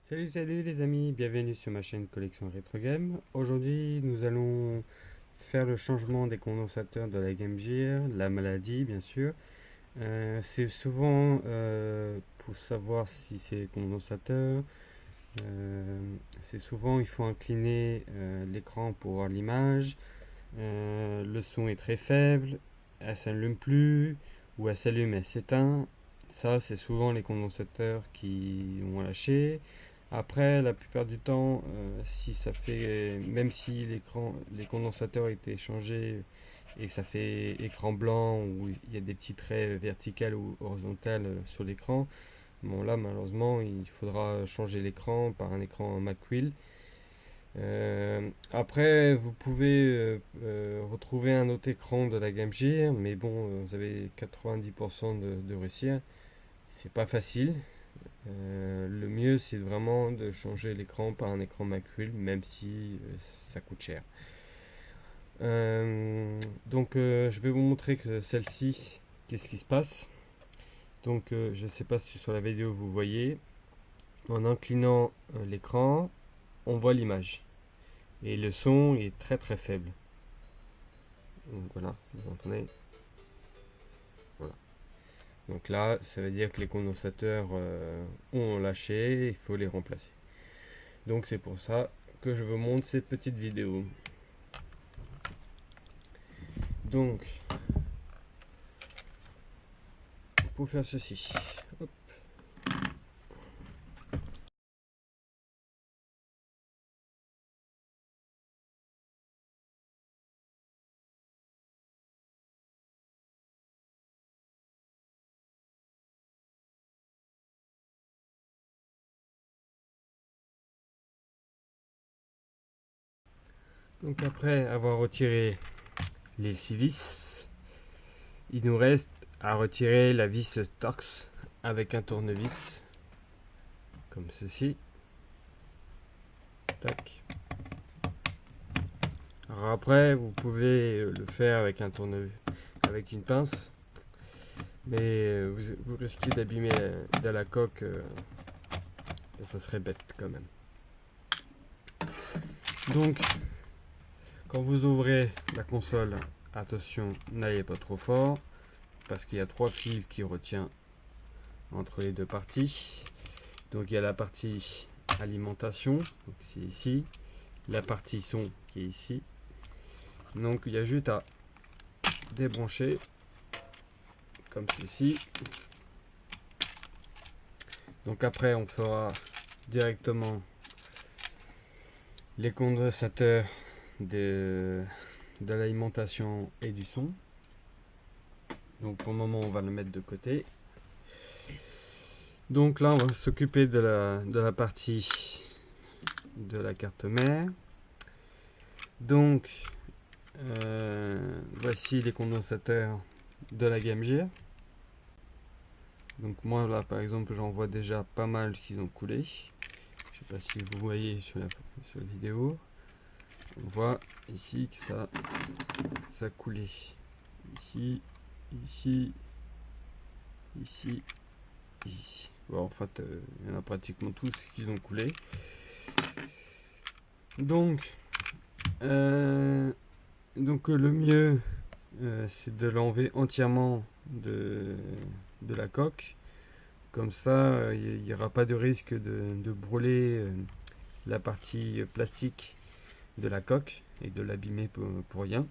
Salut les amis, bienvenue sur ma chaîne Collection Retro Game. Aujourd'hui nous allons faire le changement des condensateurs de la Game Gear, la maladie bien sûr. C'est souvent pour savoir si c'est condensateur, c'est souvent il faut incliner l'écran pour voir l'image. Le son est très faible, elle s'allume plus ou elle s'allume et elle s'éteint. Ça c'est souvent les condensateurs qui ont lâché. Après, la plupart du temps, si ça fait, même si les condensateurs étaient changés et que ça fait écran blanc où il y a des petits traits verticales ou horizontales sur l'écran, bon là malheureusement il faudra changer l'écran par un écran Macwheel. Après, vous pouvez retrouver un autre écran de la Game Gear, mais bon, vous avez 90% de réussir. C'est pas facile. Le mieux, c'est vraiment de changer l'écran par un écran Macwheel, même si ça coûte cher. Je vais vous montrer que celle-ci, qu'est-ce qui se passe. Je ne sais pas si sur la vidéo vous voyez, en inclinant l'écran, on voit l'image. Et le son est très très faible. Donc voilà, vous entendez. Voilà. Donc là, ça veut dire que les condensateurs ont lâché, il faut les remplacer. Donc c'est pour ça que je vous montre cette petite vidéo. Donc, pour faire ceci, hop. Donc après avoir retiré les 6 vis, il nous reste à retirer la vis Torx avec un tournevis, comme ceci. Tac. Alors après, vous pouvez le faire avec un tournevis, avec une pince, mais vous risquez d'abîmer la coque, et ça serait bête quand même. Donc, quand vous ouvrez la console, attention, n'allez pas trop fort, parce qu'il y a 3 fils qui retient entre les deux parties. Donc il y a la partie alimentation, donc c'est ici, la partie son qui est ici. Donc il y a juste à débrancher comme ceci. Donc après on fera directement les condensateurs de l'alimentation et du son. Donc pour le moment on va le mettre de côté. Donc là on va s'occuper de la partie de la carte mère. Donc voici les condensateurs de la Game Gear. Donc moi là par exemple j'en vois déjà pas mal qui ont coulé. Je sais pas si vous voyez sur la vidéo. On voit ici que ça a coulé. Ici, ici, ici, ici. Bon, en fait il y en a pratiquement tous qui ont coulé. Donc, le mieux c'est de l'enlever entièrement de la coque. Comme ça, il n'y aura pas de risque de brûler la partie plastique de la coque et de l'abîmer pour rien.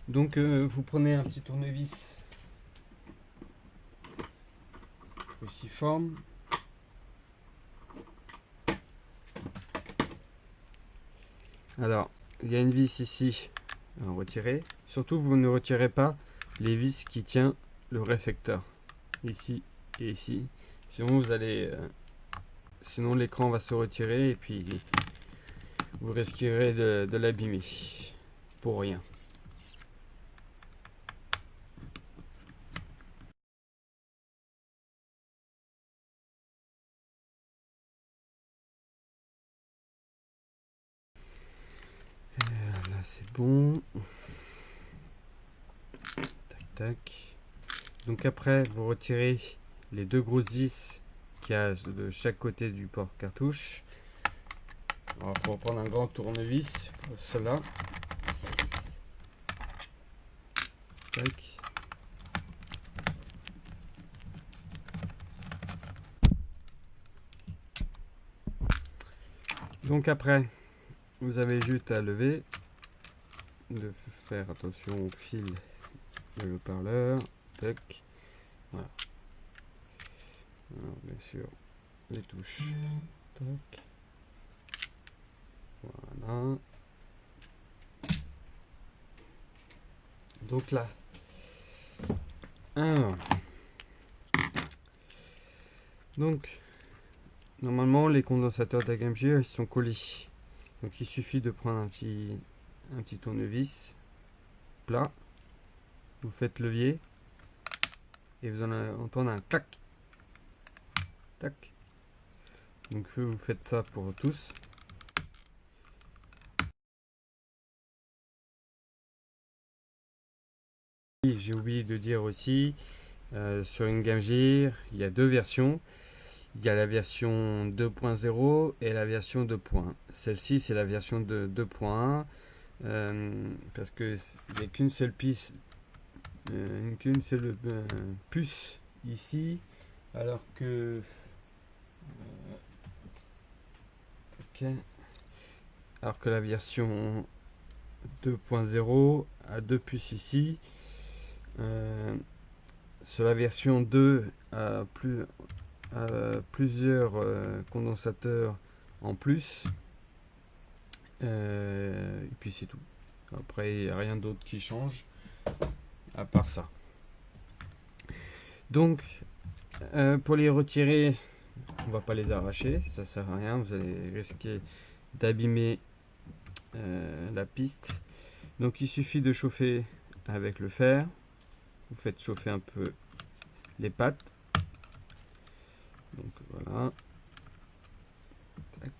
Donc vous prenez un petit tournevis cruciforme. Alors, il y a une vis ici à retirer. Surtout, vous ne retirez pas les vis qui tiennent le réflecteur. Ici et ici. Sinon, sinon l'écran va se retirer et puis vous risquerez de l'abîmer. Pour rien. Là, c'est bon. Tac, tac. Donc après, vous retirez les deux grosses vis qu'il y a de chaque côté du port cartouche. On va prendre un grand tournevis pour cela. Tac. Donc après, vous avez juste à lever, de faire attention au fil de haut-parleur. Tac. Voilà. Alors, bien sûr, les touches. Tac. Voilà. Donc là. Alors. Donc, normalement, les condensateurs de la Game Gear, ils sont collés. Donc, il suffit de prendre un petit tournevis plat. Vous faites levier. Et vous allez entendre un clac. Tac. Donc, vous faites ça pour tous. J'ai oublié de dire aussi, sur une Game Gear, il y a deux versions. Il y a la version 2.0 et la version 2.1. Celle-ci, c'est la version de 2.1 parce que il n'y a qu'une seule puce ici, alors que la version 2.0 a deux puces ici. Sur la version 2 a plusieurs condensateurs en plus. Et puis c'est tout. Après, il n'y a rien d'autre qui change à part ça. Donc, pour les retirer, on va pas les arracher, ça sert à rien. Vous allez risquer d'abîmer la piste. Donc, il suffit de chauffer avec le fer. Vous faites chauffer un peu les pattes. Donc voilà. Tac.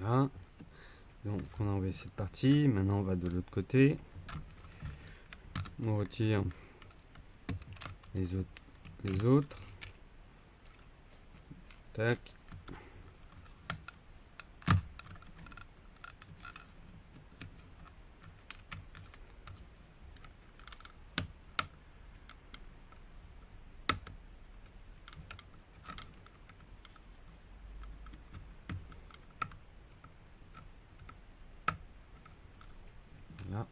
Voilà. Donc on a enlevé cette partie. Maintenant on va de l'autre côté. On retire les autres. Tac. Voilà.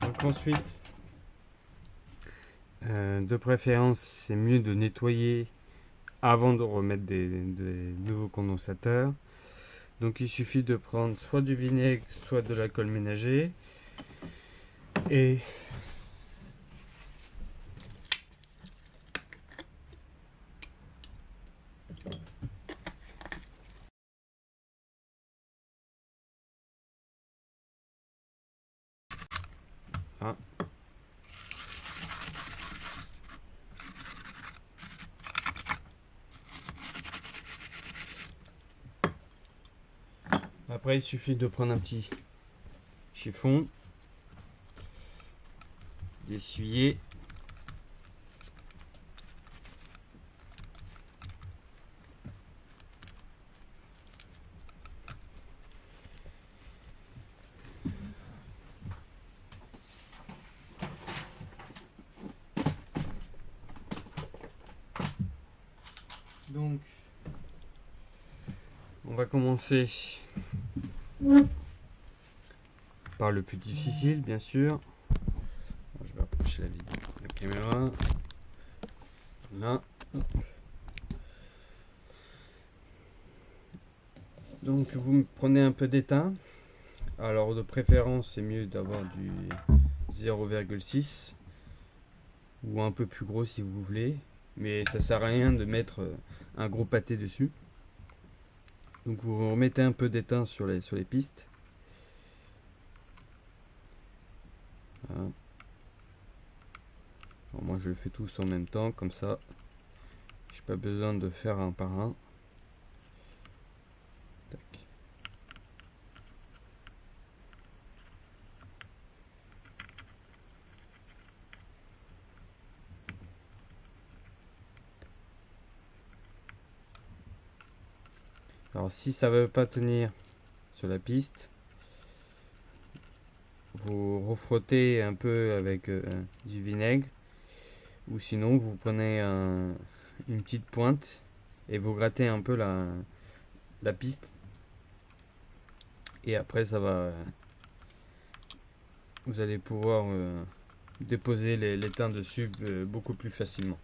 Donc ensuite, de préférence, c'est mieux de nettoyer avant de remettre des nouveaux condensateurs. Donc il suffit de prendre soit du vinaigre, soit de l'alcool ménager. Et ah. Après, il suffit de prendre un petit chiffon, d'essuyer. Donc, on va commencer par le plus difficile, bien sûr. Je vais approcher la caméra. Là. Donc, vous prenez un peu d'étain. Alors, de préférence, c'est mieux d'avoir du 0,6 ou un peu plus gros si vous voulez. Mais ça sert à rien de mettre un gros pâté dessus. Donc, vous remettez un peu d'étain sur les pistes. Voilà. Bon, moi je le fais tous en même temps, comme ça j'ai pas besoin de faire un par un. Tac. Alors si ça veut pas tenir sur la piste, vous refrottez un peu avec du vinaigre, ou sinon vous prenez une petite pointe et vous grattez un peu la piste, et après ça va, vous allez pouvoir déposer les teints dessus beaucoup plus facilement.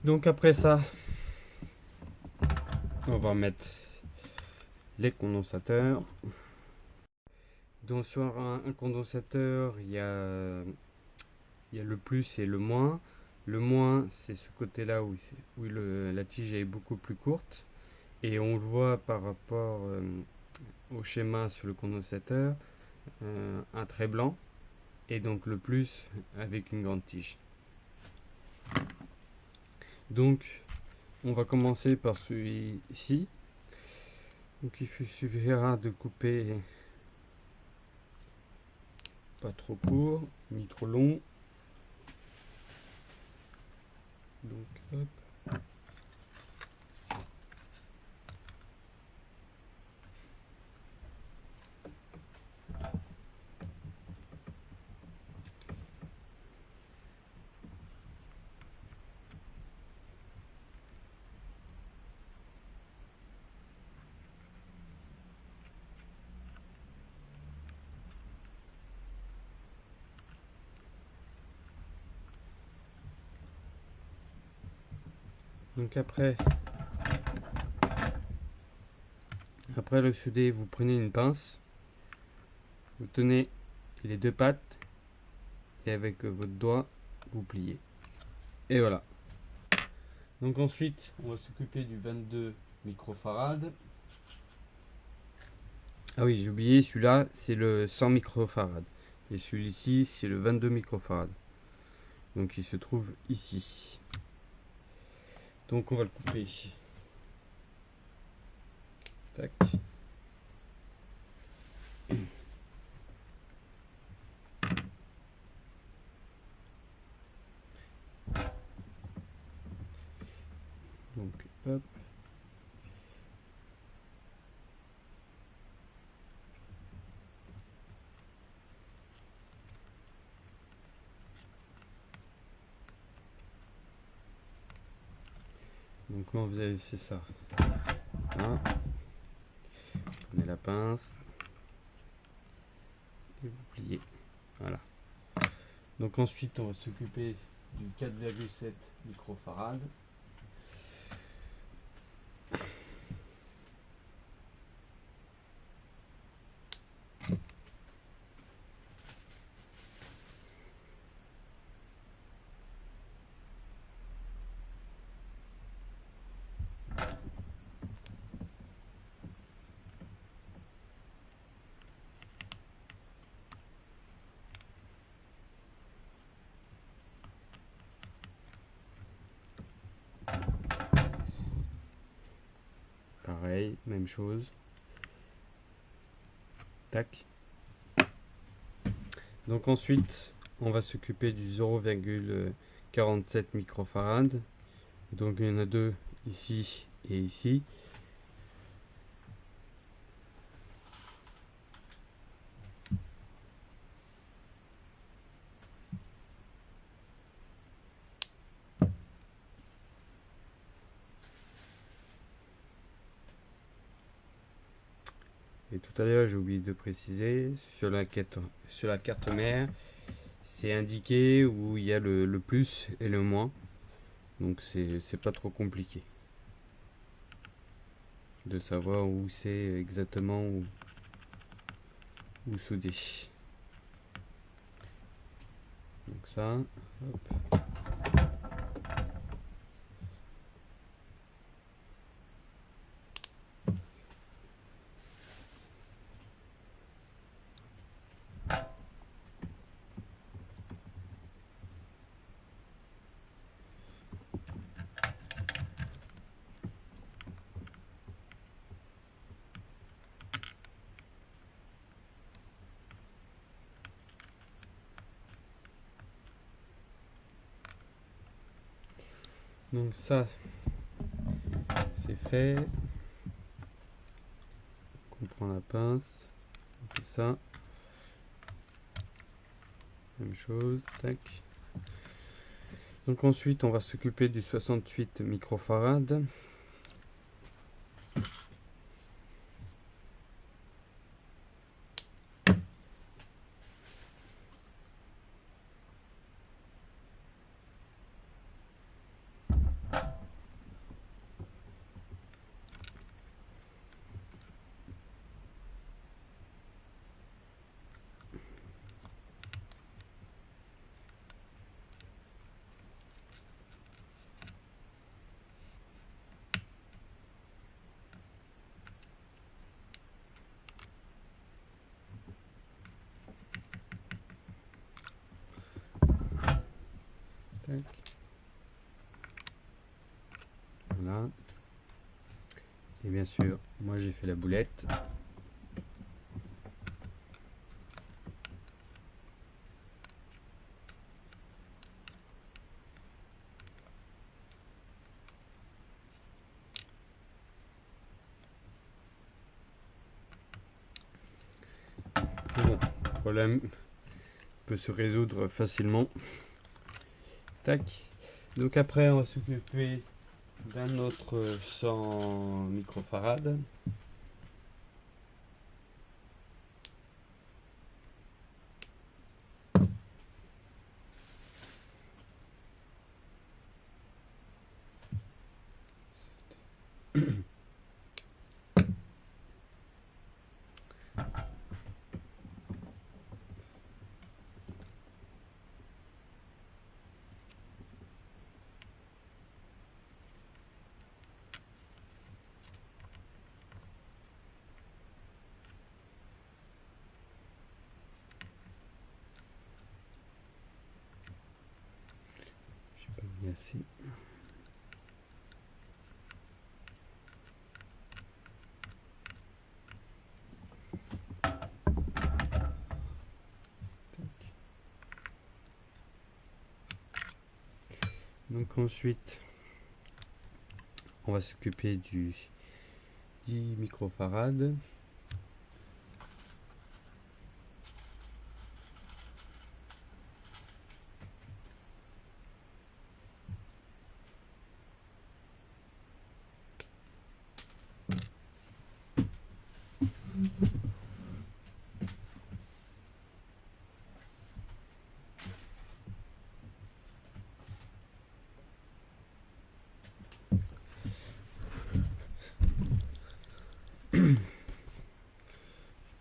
Donc après ça, on va mettre les condensateurs. Donc sur un condensateur, il y a le plus et le moins. Le moins, c'est ce côté-là où la tige est beaucoup plus courte. Et on le voit par rapport au schéma sur le condensateur, un trait blanc. Et donc le plus avec une grande tige. Donc on va commencer par celui-ci. Donc il suffira de couper pas trop court ni trop long. Donc hop. Donc après le soudé, vous prenez une pince, vous tenez les deux pattes et avec votre doigt, vous pliez. Et voilà. Donc ensuite, on va s'occuper du 22 microfarad. Ah oui, j'ai oublié, celui-là, c'est le 100 microfarad. Et celui-ci, c'est le 22 microfarad. Donc il se trouve ici. Donc on va le couper. Tac. Donc hop. Donc quand vous avez fait ça, voilà. Prenez la pince et vous pliez. Voilà. Donc ensuite on va s'occuper du 4,7 microfarad. Pareil, même chose. Tac. Donc ensuite, on va s'occuper du 0,47 microfarad. Donc il y en a deux ici et ici. Et tout à l'heure, j'ai oublié de préciser, sur la carte mère, c'est indiqué où il y a le plus et le moins. Donc c'est pas trop compliqué de savoir où c'est exactement où souder. Donc ça, hop. Donc ça, c'est fait. On prend la pince, on fait ça. Même chose, tac. Donc ensuite, on va s'occuper du 68 microfarad. Tac. Voilà. Et bien sûr, moi j'ai fait la boulette. Bon, le problème peut se résoudre facilement. Tac. Donc après, on va s'occuper d'un autre 100 microfarad. J'ai pas mis assez. Donc ensuite, on va s'occuper du 10 microfarad.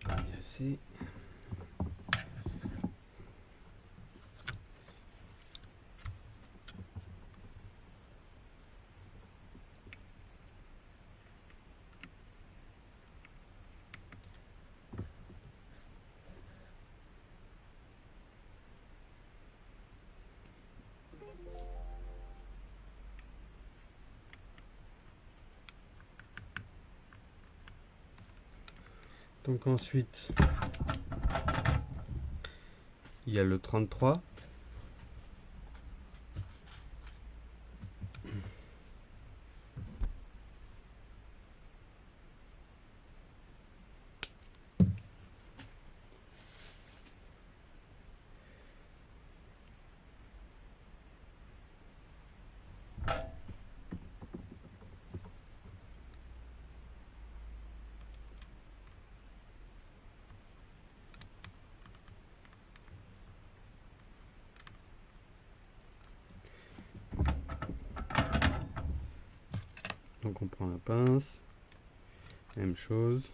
Pas mis assez. Donc ensuite, il y a le 33. Donc on prend la pince, même chose.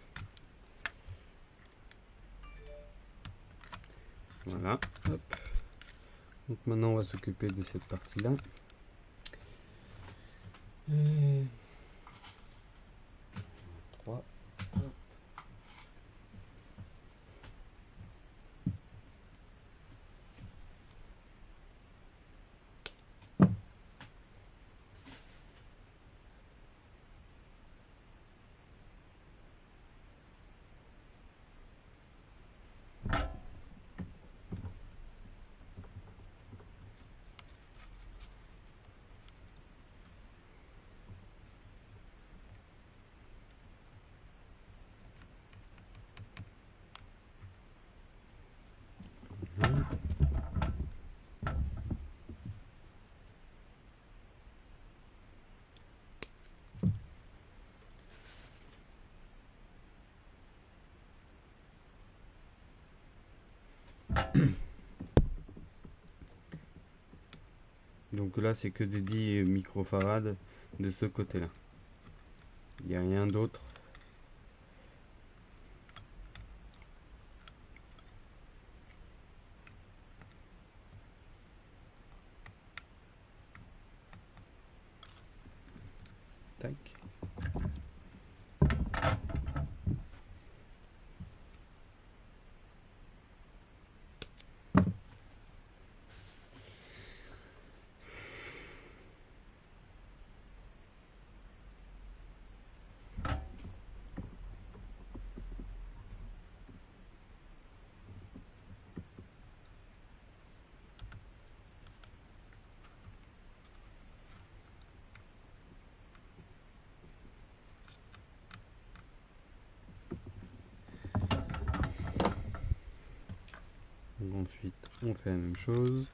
Voilà, hop. Donc maintenant on va s'occuper de cette partie-là. Et 3. Donc là c'est que des 10 microfarades de ce côté là, il n'y a rien d'autre. Tac. Donc ensuite on fait la même chose.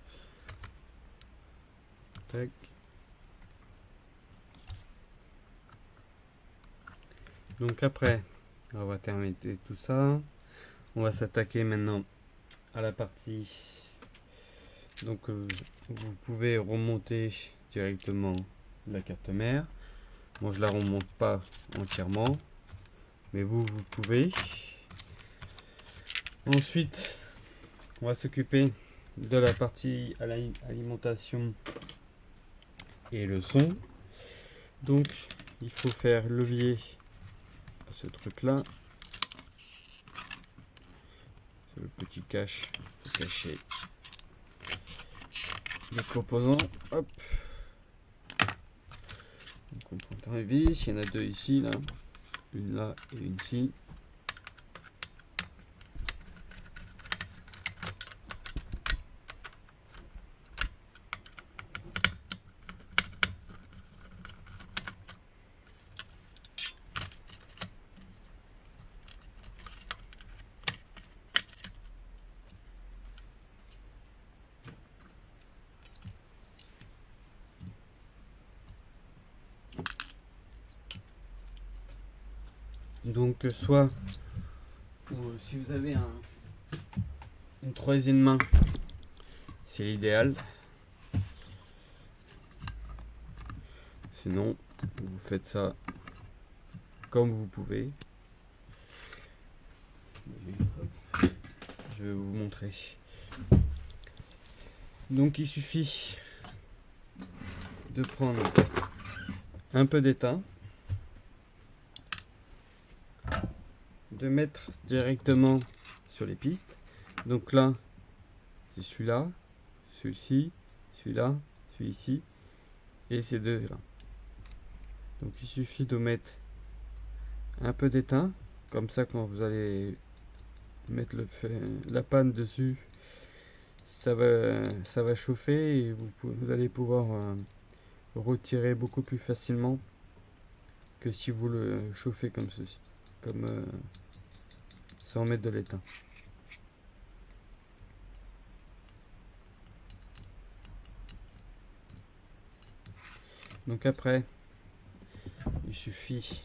Tac. Donc après on va terminer tout ça. On va s'attaquer maintenant à la partie. Donc vous pouvez remonter directement la carte mère. Moi je la remonte pas entièrement, mais vous pouvez. Ensuite on va s'occuper de la partie à l'alimentation et le son. Donc il faut faire levier à ce truc là, c'est le petit cache pour cacher les composants. Hop, donc on prend un vis, il y en a deux ici là, une là et une ici. Donc soit si vous avez une troisième main, c'est l'idéal. Sinon vous faites ça comme vous pouvez. Je vais vous montrer. Donc il suffit de prendre un peu d'étain, de mettre directement sur les pistes. Donc là c'est celui-là, celui-ci, celui-là, celui-ci et ces deux là. Donc il suffit de mettre un peu d'étain, comme ça quand vous allez mettre la panne dessus, ça va chauffer et vous allez pouvoir retirer beaucoup plus facilement que si vous le chauffez comme ceci, comme sans mettre de l'étain. Donc après, il suffit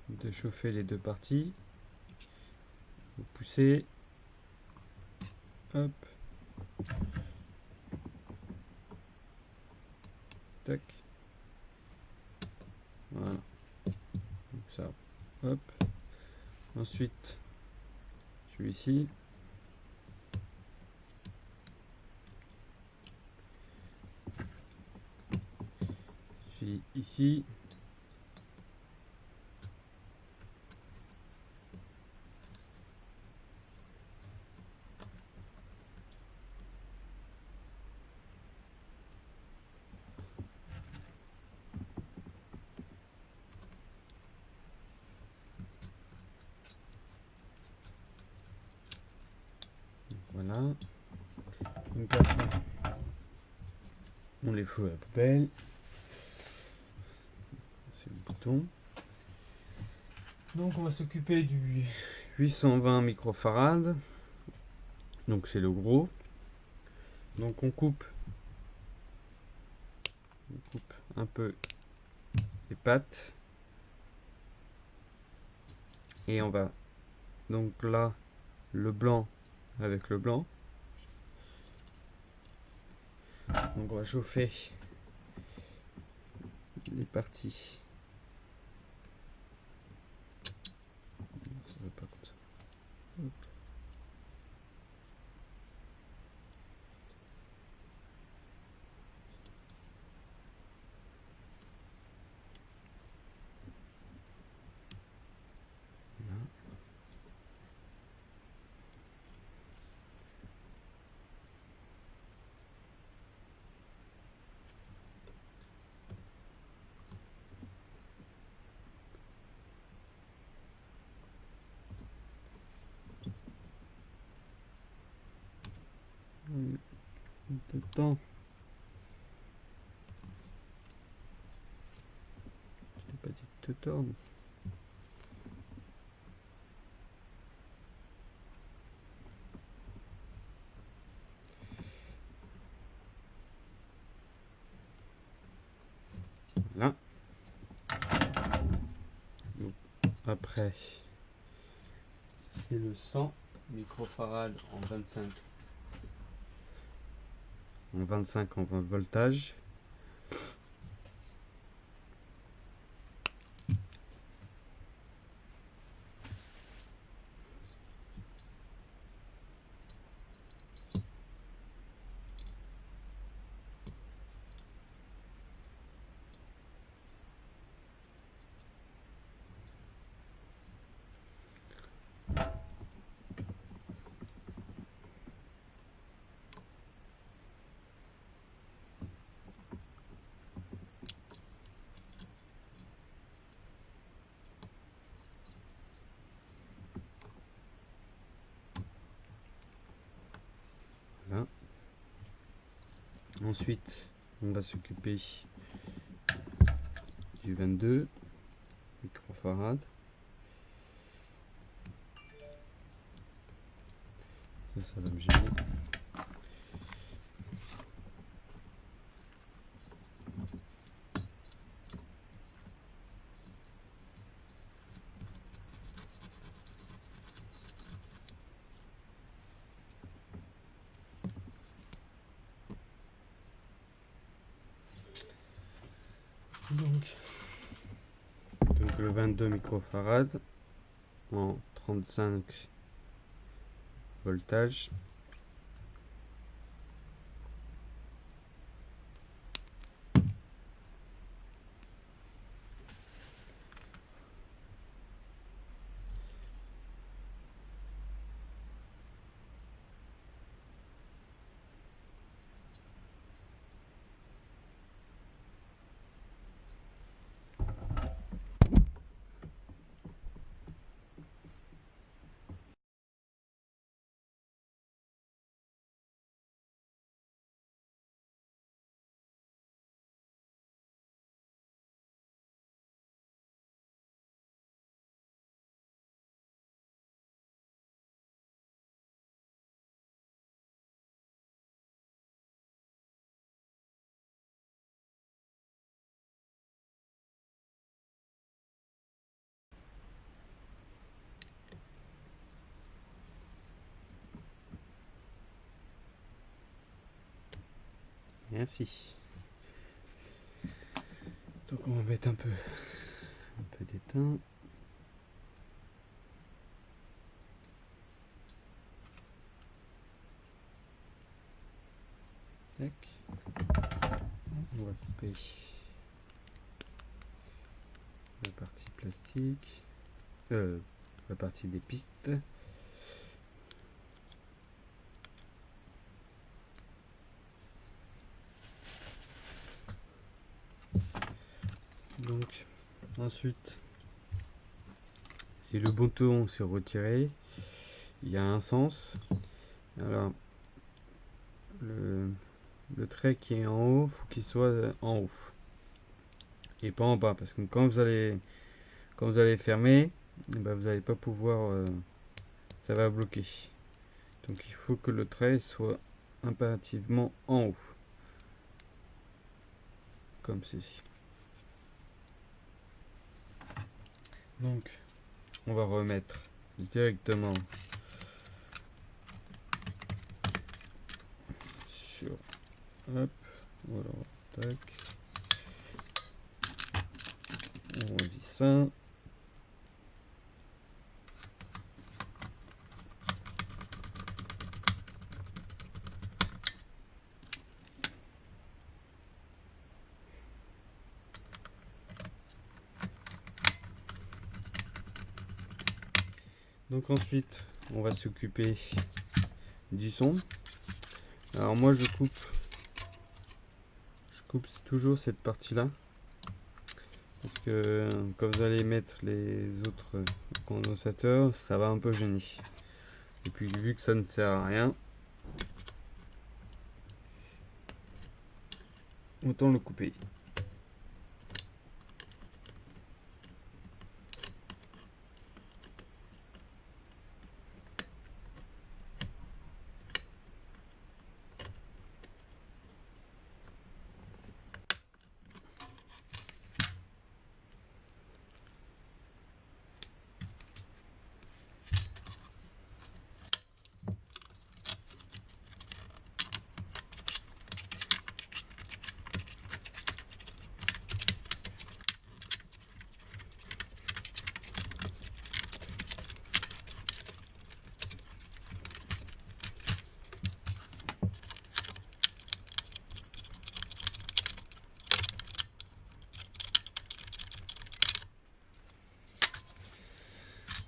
de chauffer les deux parties. Vous poussez, hop, tac, voilà, donc ça, hop. Ensuite, celui-ci, celui ici. Voilà. Donc après, on les fout à la poubelle. C'est le bouton. Donc on va s'occuper du 820 microfarad. Donc c'est le gros. Donc on coupe un peu les pattes. Et on va donc là le blanc avec le blanc. Donc on va chauffer les parties. Ça va pas comme ça. Hop. Voilà. Un peu de temps. Je t'ai pas dit de te tordre. Voilà. Donc, après, c'est le 100 microfarad en 25 en 20 voltages. Voilà. Ensuite, on va s'occuper du 22 microfarad. Ça va me gêner. Donc le 22 microfarad en 35 voltages. Merci. Donc on va mettre un peu d'étain. Tac. On va couper la partie plastique, la partie des pistes. Donc ensuite, si le bouton s'est retiré, il y a un sens. Alors le trait qui est en haut, faut qu'il soit en haut et pas en bas, parce que quand vous allez fermer, eh ben, vous n'allez pas pouvoir, ça va bloquer. Donc il faut que le trait soit impérativement en haut, comme ceci. Donc on va remettre directement sur, hop, voilà, tac, on relie ça. Donc ensuite on va s'occuper du son. Alors moi je coupe toujours cette partie là, parce que quand vous allez mettre les autres condensateurs, ça va un peu gêner. Et puis vu que ça ne sert à rien, autant le couper.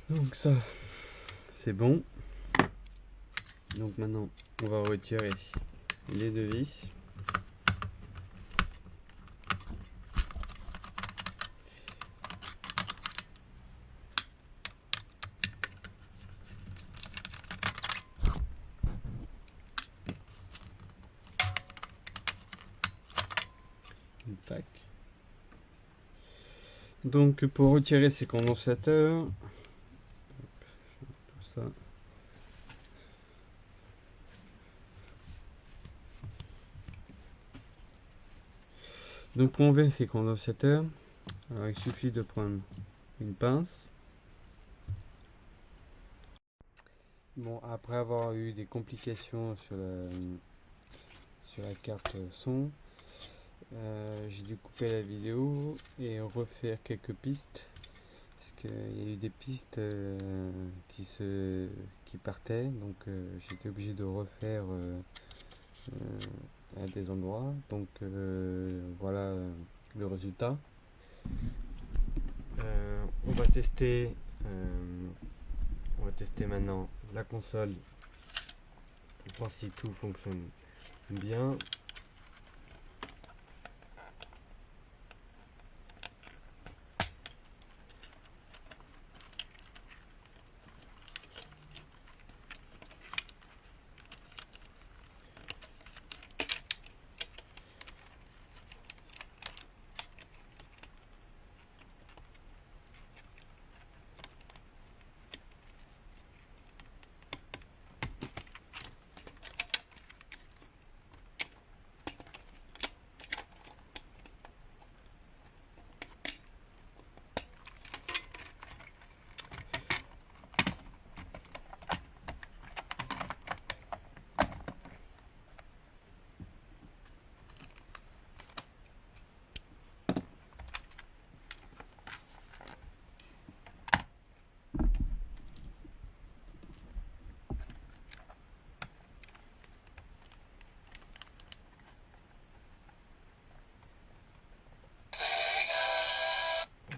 Donc ça, c'est bon. Donc maintenant, on va retirer les deux vis. Tac. Donc pour retirer ces condensateurs, tout ça. Donc pour enlever ces condensateurs, alors il suffit de prendre une pince. Bon, après avoir eu des complications sur la carte son, j'ai dû couper la vidéo et refaire quelques pistes, parce qu'il y a eu des pistes qui partaient, donc j'étais obligé de refaire à des endroits. Donc voilà le résultat. On va tester maintenant la console pour voir si tout fonctionne bien.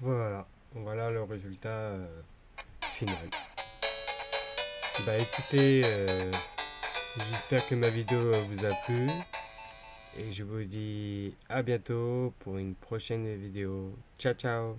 Voilà, voilà le résultat final. Bah écoutez, j'espère que ma vidéo vous a plu et je vous dis à bientôt pour une prochaine vidéo. Ciao ciao!